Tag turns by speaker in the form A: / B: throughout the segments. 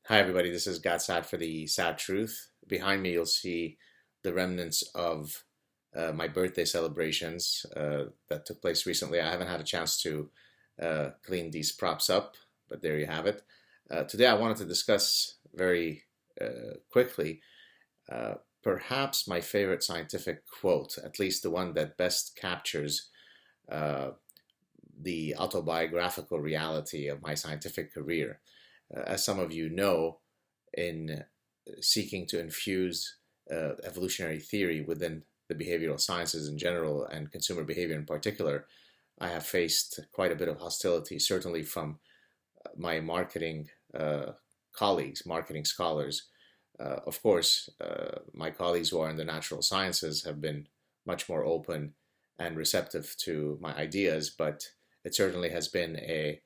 A: Hi, everybody. This is Saad for the Sad Truth. Behind me, you'll see the remnants of my birthday celebrations that took place recently. I haven't had a chance to clean these props up, but there you have it. Today, I wanted to discuss very quickly perhaps my favorite scientific quote, at least the one that best captures uh, the autobiographical reality of my scientific career. As some of you know, in seeking to infuse evolutionary theory within the behavioral sciences in general and consumer behavior in particular, I have faced quite a bit of hostility, certainly from my marketing colleagues, marketing scholars. Of course, my colleagues who are in the natural sciences have been much more open and receptive to my ideas, but it certainly has been a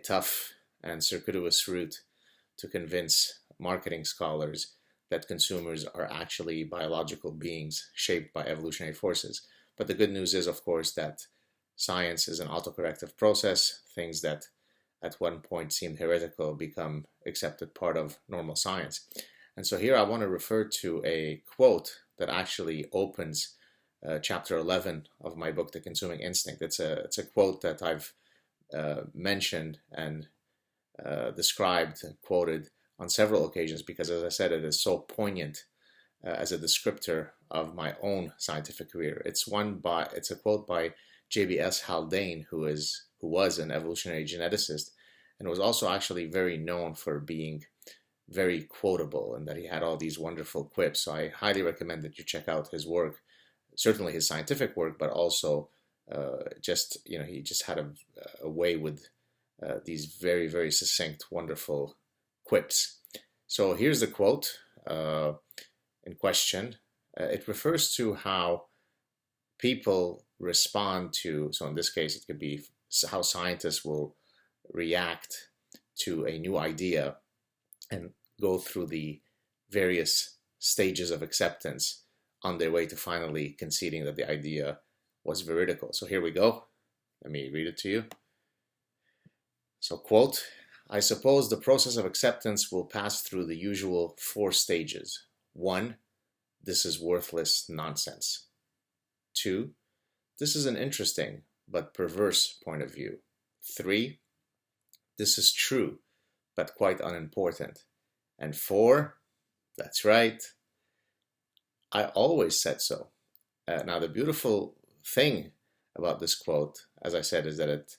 A: tough and circuitous route to convince marketing scholars that consumers are actually biological beings shaped by evolutionary forces. But the good news is, of course, that science is an autocorrective process. Things that at one point seemed heretical become accepted part of normal science. And so here I want to refer to a quote that actually opens chapter 11 of my book, The Consuming Instinct. It's a quote that I've mentioned and described and quoted on several occasions because, as I said, it is so poignant as a descriptor of my own scientific career. It's a quote by J.B.S. Haldane, who was an evolutionary geneticist and was also actually very known for being very quotable and that he had all these wonderful quips. So I highly recommend that you check out his work, certainly his scientific work, but also he just had a way with these very, very succinct, wonderful quips. So here's the quote in question. It refers to how people respond to, so in this case, it could be how scientists will react to a new idea and go through the various stages of acceptance on their way to finally conceding that the idea was veridical. So here we go. Let me read it to you. So, quote, I suppose the process of acceptance will pass through the usual 4 stages. 1, this is worthless nonsense. 2, this is an interesting but perverse point of view. 3, this is true but quite unimportant. And 4, that's right, I always said so. Now, the beautiful thing about this quote, as I said, is that it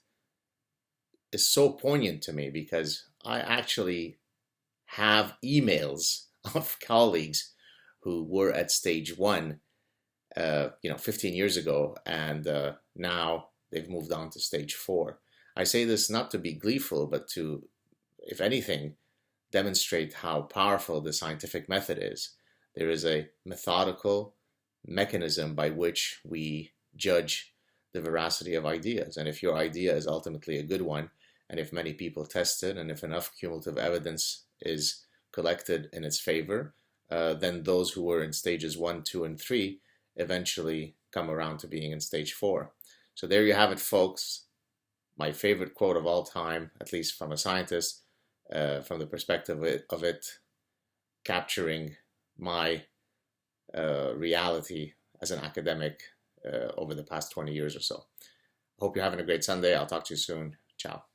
A: is so poignant to me because I actually have emails of colleagues who were at stage 1, 15 years ago, and now they've moved on to stage 4. I say this not to be gleeful, but to, if anything, demonstrate how powerful the scientific method is. There is a methodical mechanism by which we judge the veracity of ideas. And if your idea is ultimately a good one, and if many people test it, and if enough cumulative evidence is collected in its favor, then those who were in stages 1, 2, and 3 eventually come around to being in stage 4. So there you have it, folks. My favorite quote of all time, at least from a scientist, from the perspective of it capturing my reality as an academic over the past 20 years or so. Hope you're having a great Sunday. I'll talk to you soon. Ciao.